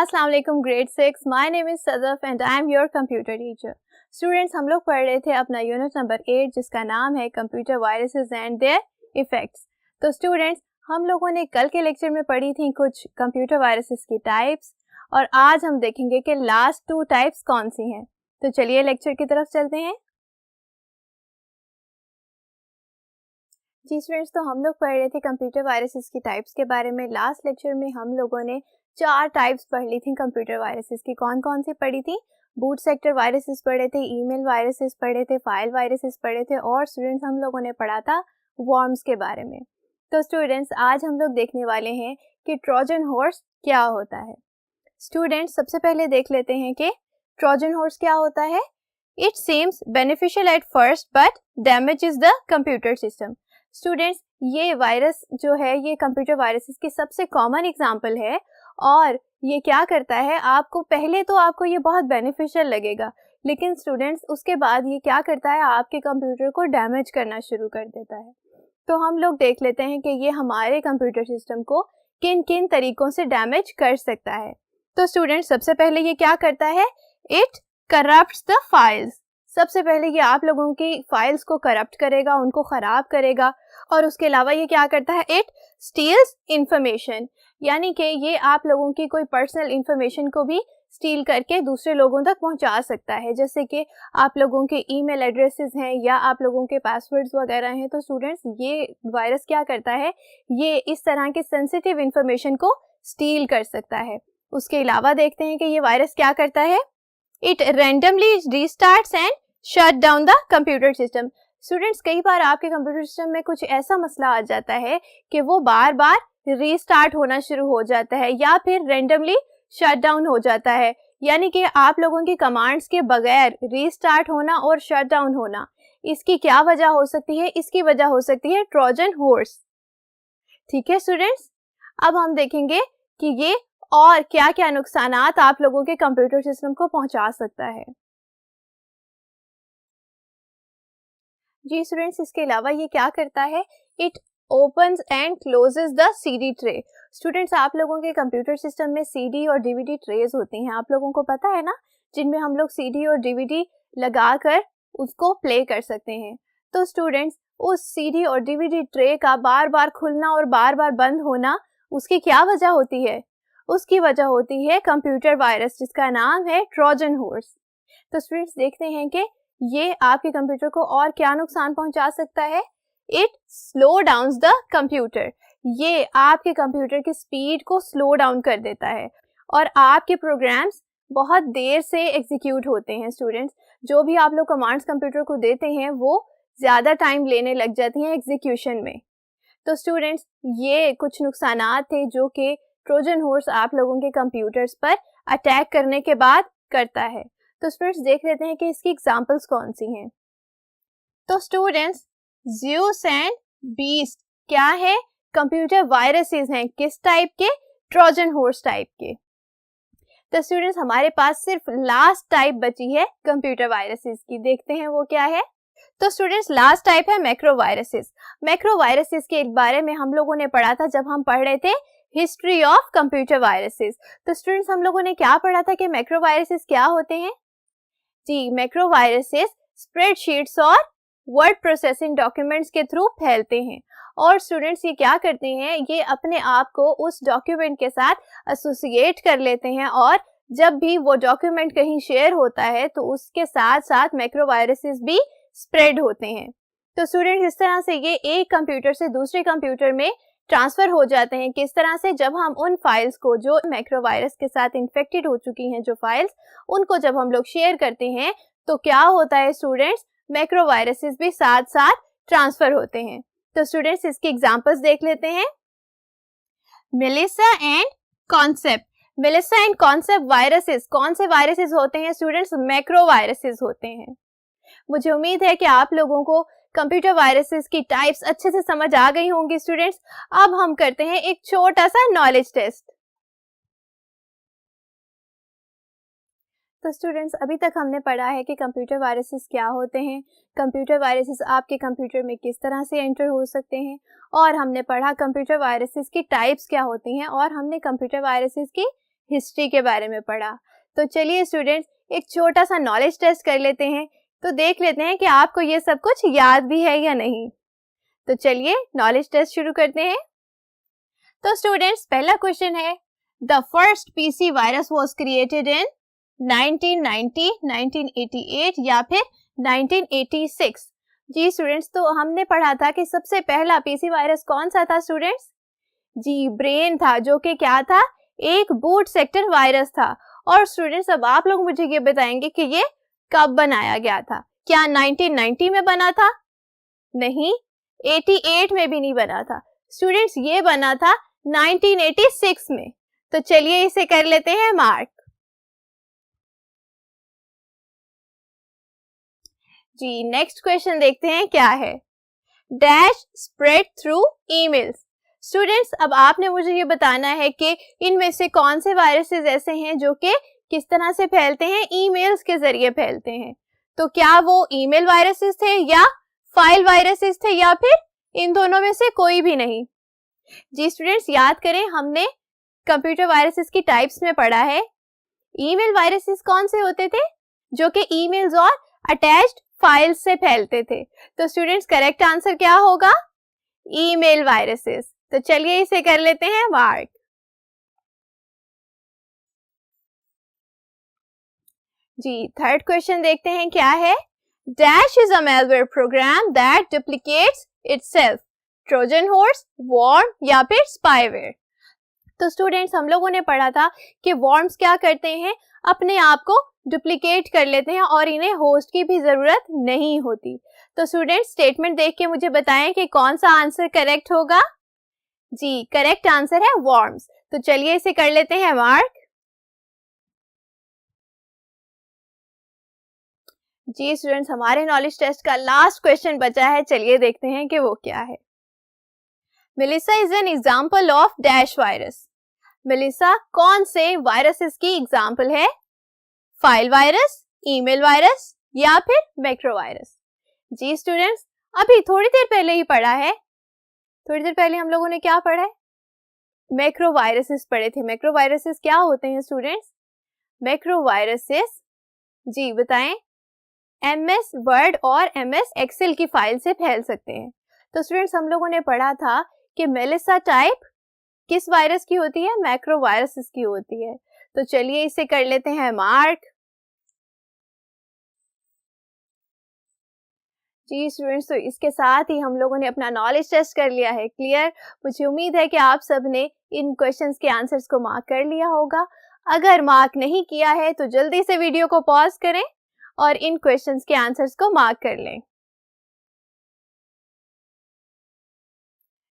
अस्सलाम वालेकुम grade 6। My name is Sadaf and I am your computer teacher. Students, हम लोग पढ़ रहे थे अपना यूनिट नंबर 8 जिसका नाम है computer viruses and their effects. तो स्टूडेंट्स, हम लोगों ने कल के लेक्चर में पढ़ी थी कुछ कंप्यूटर वायरसेस की टाइप्स और आज हम देखेंगे कि लास्ट 2 टाइप्स कौन सी हैं। तो चलिए लेक्चर की तरफ चलते हैं। जी स्टूडेंट्स, तो हम लोग पढ़ रहे थे कंप्यूटर वायरसेस की टाइप्स के बारे में। लास्ट लेक्चर में हम लोगों ने 4 टाइप्स पढ़ ली थी कंप्यूटर वायरसेस की। कौन कौन सी पढ़ी थी? बूट सेक्टर वायरसेस पढ़े थे, ईमेल वायरसेस पढ़े थे, फाइल वायरसेस पढ़े थे और स्टूडेंट्स हम लोगों ने पढ़ा था वर्म्स के बारे में। तो स्टूडेंट्स, आज हम लोग देखने वाले हैं कि ट्रोजन हॉर्स क्या होता है। स्टूडेंट्स, सबसे पहले देख लेते हैं कि ट्रोजन हॉर्स क्या होता है। It seems beneficial at first but damages the computer system. Students, ये वायरस जो है ये कंप्यूटर वायरसेस की सबसे कॉमन एग्जांपल है और ये क्या करता है, आपको पहले तो आपको ये बहुत बेनिफिशियल लगेगा, लेकिन स्टूडेंट्स उसके बाद ये क्या करता है, आपके कंप्यूटर को डैमेज करना शुरू कर देता है। तो हम लोग देख लेते हैं कि ये हमारे कंप्यूटर सिस्टम को किन किन तरीकों से डैमेज कर सकता है। तो स्टूडेंट्स, सबसे पहले ये क्या करता है, इट करप्ट्स द फाइल्स। सबसे पहले ये आप लोगों की फाइल्स को करप्ट करेगा, उनको ख़राब करेगा और उसके अलावा ये क्या करता है, इट स्टील्स इंफॉर्मेशन, यानी कि ये आप लोगों की कोई पर्सनल इंफॉर्मेशन को भी स्टील करके दूसरे लोगों तक पहुंचा सकता है। जैसे कि आप लोगों के ईमेल एड्रेसेस हैं या आप लोगों के पासवर्ड्स वगैरह हैं। तो स्टूडेंट्स, ये वायरस क्या करता है, ये इस तरह के सेंसिटिव इंफॉर्मेशन को स्टील कर सकता है। उसके अलावा देखते हैं कि ये वायरस क्या करता है, it randomly restarts and shut down the computer system. Students, कई बार आपके कंप्यूटर सिस्टम में कुछ ऐसा मसला आ जाता है कि वो बार बार रीस्टार्ट होना शुरू हो जाता है या फिर रैंडमली शट डाउन हो जाता है, यानी कि आप लोगों की कमांड्स के बगैर रीस्टार्ट होना और शट डाउन होना। इसकी क्या वजह हो सकती है? इसकी वजह हो सकती है ट्रोजन हॉर्स। ठीक है स्टूडेंट्स, अब हम देखेंगे कि ये और क्या क्या नुकसानात आप लोगों के कंप्यूटर सिस्टम को पहुंचा सकता है। जी स्टूडेंट्स, इसके अलावा ये क्या करता है, it opens and closes the CD tray. Students, आप लोगों के कंप्यूटर सिस्टम में सीडी और डीवीडी ट्रेज होती हैं, आप लोगों को पता है ना, जिनमें हम लोग सीडी और डीवीडी लगाकर उसको प्ले कर सकते हैं। तो स्टूडेंट्स, उस सीडी और डीवीडी ट्रे का बार बार खुलना और बार बार बंद होना, उसकी क्या वजह होती है? उसकी वजह होती है कंप्यूटर वायरस जिसका नाम है ट्रोजन हॉर्स। तो स्टूडेंट्स, देखते हैं कि ये आपके कंप्यूटर को और क्या नुकसान पहुंचा सकता है। It slow downs the computer. ये आपके कंप्यूटर की स्पीड को स्लो डाउन कर देता है और आपके प्रोग्राम्स बहुत देर से एग्जीक्यूट होते हैं। स्टूडेंट्स, जो भी आप लोग कमांड्स कंप्यूटर को देते हैं वो ज़्यादा टाइम लेने लग जाती हैं एग्जीक्यूशन में। तो स्टूडेंट्स, ये कुछ नुकसानात थे जो कि ट्रोजन हॉर्स आप लोगों के कंप्यूटर्स पर अटैक करने के बाद करता है। तो स्टूडेंट्स, देख लेते हैं कि इसकी एग्जांपल्स कौन सी हैं। तो स्टूडेंट्स, ज़्यूस एंड बीस्ट क्या है, कंप्यूटर वायरसेस हैं। किस टाइप के? ट्रोजन हॉर्स टाइप के। तो स्टूडेंट्स, हमारे पास सिर्फ लास्ट टाइप बची है कंप्यूटर वायरसेस की, देखते हैं वो क्या है। तो स्टूडेंट्स, लास्ट टाइप है मैक्रो वायरसेस। मैक्रो वायरसेस के बारे में हम लोगों ने पढ़ा था जब हम पढ़ रहे थे हिस्ट्री ऑफ कंप्यूटर वायरसेस। तो स्टूडेंट्स, हम लोगों ने क्या पढ़ा था कि मैक्रो वायरसेस क्या होते हैं। जी, मैक्रो वायरसेस स्प्रेडशीट्स और वर्ड प्रोसेसिंग डॉक्यूमेंट्स के थ्रू फैलते हैं और स्टूडेंट्स ये क्या करते हैं, ये अपने आप को उस डॉक्यूमेंट के साथ एसोसिएट कर लेते हैं और जब भी वो डॉक्यूमेंट कहीं शेयर होता है तो उसके साथ साथ मैक्रो वायरसेस भी स्प्रेड होते हैं। तो स्टूडेंट्स, इस तरह से ये एक कंप्यूटर से दूसरे कंप्यूटर में ट्रांसफ़र हो जाते हैं। किस तरह से? जब हम उन फाइल्स को जो मैक्रो वायरस के साथ इन्फेक्टेड हो चुकी हैं जो फाइल्स, उनको जब हम लोग शेयर करते हैं तो क्या होता है स्टूडेंट्स, मैक्रो वायरसेस भी साथ साथ ट्रांसफ़र होते हैं। तो स्टूडेंट्स, इसकी एग्जांपल्स देख लेते हैं। Melissa and concept. Melissa and concept viruses कौन से वायरसेस होते हैं स्टूडेंट्स? मैक्रो वायरसेस होते हैं। मुझे उम्मीद है कि आप लोगों को कंप्यूटर वायरसेस की टाइप्स अच्छे से समझ आ गई होंगी। स्टूडेंट्स, अब हम करते हैं एक छोटा सा नॉलेज टेस्ट। तो स्टूडेंट्स, अभी तक हमने पढ़ा है कि कंप्यूटर वायरसेस क्या होते हैं, कंप्यूटर वायरसेस आपके कंप्यूटर में किस तरह से एंटर हो सकते हैं और हमने पढ़ा कंप्यूटर वायरसेस की टाइप्स क्या होती हैं और हमने कंप्यूटर वायरसेस की हिस्ट्री के बारे में पढ़ा। तो चलिए स्टूडेंट्स, एक छोटा सा नॉलेज टेस्ट कर लेते हैं, तो देख लेते हैं कि आपको ये सब कुछ याद भी है या नहीं। तो चलिए नॉलेज टेस्ट शुरू करते हैं। तो स्टूडेंट्स, पहला क्वेश्चन है, the first PC virus was created in 1990, 1988 या फिर 1986। जी स्टूडेंट्स, तो हमने पढ़ा था कि सबसे पहला पीसी वायरस कौन सा था स्टूडेंट्स? जी ब्रेन था, जो कि क्या था, एक बूट सेक्टर वायरस था। और स्टूडेंट्स, अब आप लोग मुझे ये बताएंगे कि ये कब बनाया गया था? क्या 1990 में बना था? नहीं, 88 में भी नहीं बना था स्टूडेंट्स, ये बना था 1986 में। तो चलिए इसे कर लेते हैं मार्क। जी नेक्स्ट क्वेश्चन देखते हैं क्या है। Dash spread through emails. Students, अब आपने मुझे ये बताना है कि इनमें से कौन से वायरसेस ऐसे हैं जो कि किस तरह से फैलते हैं, ईमेल्स के जरिए फैलते हैं। तो क्या वो ईमेल वायरसेस थे या फाइल वायरसेस थे या फिर इन दोनों में से कोई भी नहीं? जी स्टूडेंट्स, याद करें, हमने कंप्यूटर वायरसेस की टाइप्स में पढ़ा है। ईमेल वायरसेस कौन से होते थे? जो कि ईमेल्स और अटैच्ड फाइल्स से फैलते थे। तो स्टूडेंट्स, करेक्ट आंसर क्या होगा? Email viruses. तो चलिए इसे कर लेते हैं मार्क। जी थर्ड क्वेश्चन देखते हैं क्या है। Dash is a malware program that duplicates itself, Trojan horse, worm या फिर स्पाईवेयर। तो स्टूडेंट्स, हम लोगों ने पढ़ा था कि वॉर्म्स क्या करते हैं, अपने आप को डुप्लीकेट कर लेते हैं और इन्हें होस्ट की भी जरूरत नहीं होती। तो स्टूडेंट्स, स्टेटमेंट देख के मुझे बताएं कि कौन सा आंसर करेक्ट होगा। जी करेक्ट आंसर है वॉर्म्स। तो चलिए इसे कर लेते हैं मार्क। जी स्टूडेंट्स, हमारे नॉलेज टेस्ट का लास्ट क्वेश्चन बचा है, चलिए देखते हैं कि वो क्या है। Melissa is an example of dash virus. Melissa कौन से वायरसेस की एग्जाम्पल है? फाइल वायरस, ईमेल वायरस या फिर मैक्रो वायरस? जी स्टूडेंट्स, अभी थोड़ी देर पहले ही पढ़ा है, थोड़ी देर पहले हम लोगों ने क्या पढ़ा है? मैक्रो वायरसेस पढ़े थे। मैक्रो वायरसेस क्या होते हैं स्टूडेंट्स? मैक्रो वायरसेस, जी बताएं, MS वर्ड और MS एक्सेल की फाइल से फैल सकते हैं। तो स्टूडेंट्स, हम लोगों ने पढ़ा था कि मेलिसा टाइप किस वायरस की होती है? मैक्रो वायरसेस की होती है। तो चलिए इसे कर लेते हैं मार्क। जी स्टूडेंट्स, तो इसके साथ ही हम लोगों ने अपना नॉलेज टेस्ट कर लिया है क्लियर। मुझे उम्मीद है कि आप सब ने इन क्वेश्चंस के आंसर्स को मार्क कर लिया होगा। अगर मार्क नहीं किया है तो जल्दी से वीडियो को पॉज करें और इन क्वेश्चंस के आंसर्स को मार्क कर लें।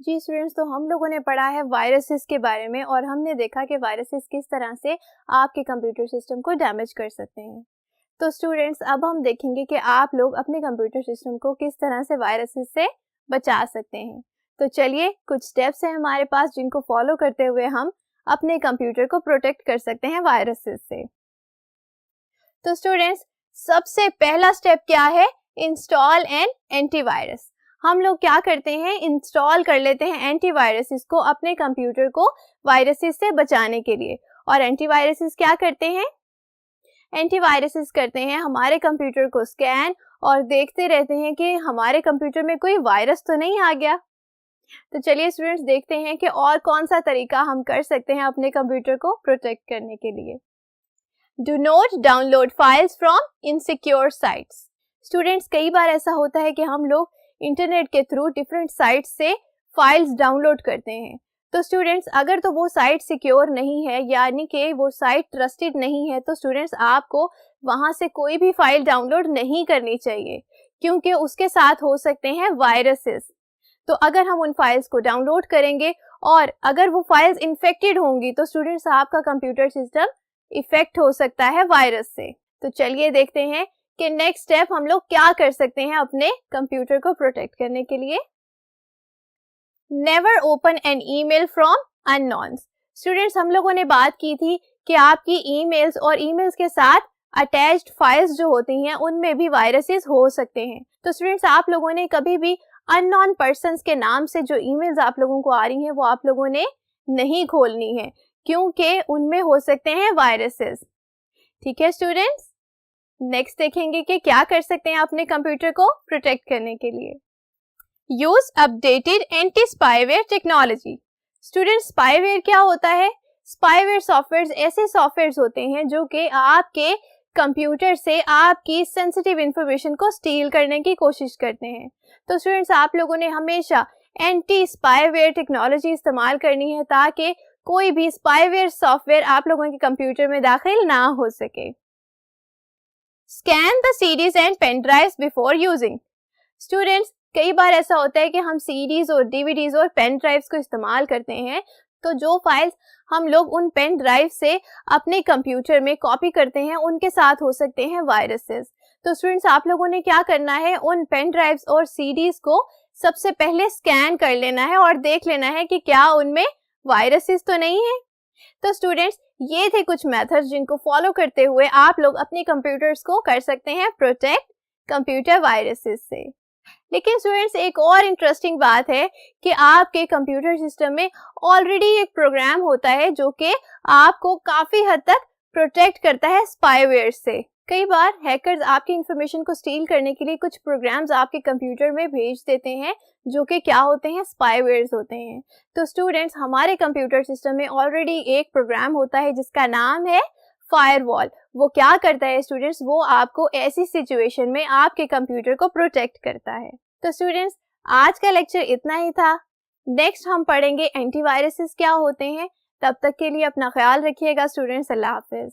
जी स्टूडेंट्स, तो हम लोगों ने पढ़ा है वायरसेस के बारे में और हमने देखा कि वायरसेस किस तरह से आपके कंप्यूटर सिस्टम को डैमेज कर सकते हैं। तो स्टूडेंट्स, अब हम देखेंगे कि आप लोग अपने कंप्यूटर सिस्टम को किस तरह से वायरसेस से बचा सकते हैं। तो चलिए, कुछ स्टेप्स हैं हमारे पास जिनको फॉलो करते हुए हम अपने कंप्यूटर को प्रोटेक्ट कर सकते हैं वायरसेस से। तो स्टूडेंट्स, सबसे पहला स्टेप क्या है? Install an antivirus. हम लोग क्या करते हैं? इंस्टॉल कर लेते हैं एंटीवायरसेस को अपने कंप्यूटर को वायरसेस से बचाने के लिए। और एंटीवायरसेस क्या करते हैं? एंटीवायरसेस करते हैं हमारे कंप्यूटर को स्कैन और देखते रहते हैं कि हमारे कंप्यूटर में कोई वायरस तो नहीं आ गया। तो चलिए स्टूडेंट्स, देखते हैं कि और कौन सा तरीका हम कर सकते हैं अपने कंप्यूटर को प्रोटेक्ट करने के लिए। Do not download files from insecure sites. Students, कई बार ऐसा होता है कि हम लोग इंटरनेट के थ्रू डिफरेंट साइट्स से फाइल्स डाउनलोड करते हैं। तो स्टूडेंट्स, अगर तो वो साइट सिक्योर नहीं है, यानी कि वो साइट ट्रस्टेड नहीं है, तो स्टूडेंट्स आपको वहां से कोई भी फाइल डाउनलोड नहीं करनी चाहिए, क्योंकि उसके साथ हो सकते हैं वायरसेस। तो अगर हम उन फाइल्स को डाउनलोड करेंगे और अगर वो फाइल्स इन्फेक्टेड होंगी तो स्टूडेंट्स आपका कंप्यूटर सिस्टम इफेक्ट हो सकता है वायरस से। तो चलिए देखते हैं कि नेक्स्ट स्टेप हम लोग क्या कर सकते हैं अपने कंप्यूटर को प्रोटेक्ट करने के लिए। Never open an email from unknowns. Students, हम लोगों ने बात की थी कि आपकी ईमेल्स और ईमेल्स के साथ अटैच्ड फाइल्स जो होती हैं उनमें भी वायरसेस हो सकते हैं। तो स्टूडेंट्स, आप लोगों ने कभी भी अननोन पर्सन्स के नाम से जो ईमेल्स आप लोगों को आ रही हैं वो आप लोगों ने नहीं खोलनी है, क्योंकि उनमें हो सकते हैं वायरसेस। ठीक है स्टूडेंट्स, नेक्स्ट देखेंगे कि क्या कर सकते हैं अपने कंप्यूटर को प्रोटेक्ट करने के लिए। Use updated anti spyware technology. Students, spyware क्या होता है? स्पाईवेयर सॉफ्टवेयर ऐसे सॉफ्टवेयर होते हैं जो कि आपके कंप्यूटर से आपकी सेंसिटिव इंफॉर्मेशन को स्टील करने की कोशिश करते हैं। तो स्टूडेंट्स, आप लोगों ने हमेशा एंटी स्पाईवेयर टेक्नोलॉजी इस्तेमाल करनी है ताकि कोई भी स्पाईवेयर सॉफ्टवेयर आप लोगों के कंप्यूटर में दाखिल ना हो सके। Scan the CDs and pen drives before using. Students, कई बार ऐसा होता है कि हम सीडीज और डीवीडीज और पेन ड्राइव्स को इस्तेमाल करते हैं, तो जो फाइल्स हम लोग उन पेन ड्राइव से अपने कंप्यूटर में कॉपी करते हैं उनके साथ हो सकते हैं वायरसेस। तो स्टूडेंट्स, आप लोगों ने क्या करना है, उन पेन ड्राइव्स और सीडीज को सबसे पहले स्कैन कर लेना है और देख लेना है कि क्या उनमें वायरसेस तो नहीं है। तो स्टूडेंट्स, ये थे कुछ मेथड्स जिनको फॉलो करते हुए आप लोग अपने कंप्यूटर्स को कर सकते हैं प्रोटेक्ट कंप्यूटर वायरसेस से। लेकिन स्टूडेंट्स, एक और इंटरेस्टिंग बात है कि आपके कंप्यूटर सिस्टम में ऑलरेडी एक प्रोग्राम होता है जो कि आपको काफी हद तक प्रोटेक्ट करता है स्पाईवेयर से। कई बार हैकर्स आपकी इंफॉर्मेशन को स्टील करने के लिए कुछ प्रोग्राम्स आपके कंप्यूटर में भेज देते हैं जो कि क्या होते हैं, स्पाईवेयर्स होते हैं। तो स्टूडेंट्स, हमारे कंप्यूटर सिस्टम में ऑलरेडी एक प्रोग्राम होता है जिसका नाम है फायरवॉल। वो क्या करता है स्टूडेंट्स, वो आपको ऐसी सिचुएशन में आपके कंप्यूटर को प्रोटेक्ट करता है। तो स्टूडेंट्स, आज का लेक्चर इतना ही था। नेक्स्ट हम पढ़ेंगे एंटीवायरसेस क्या होते हैं। तब तक के लिए अपना ख्याल रखिएगा स्टूडेंट्स। अल्लाह हाफिज।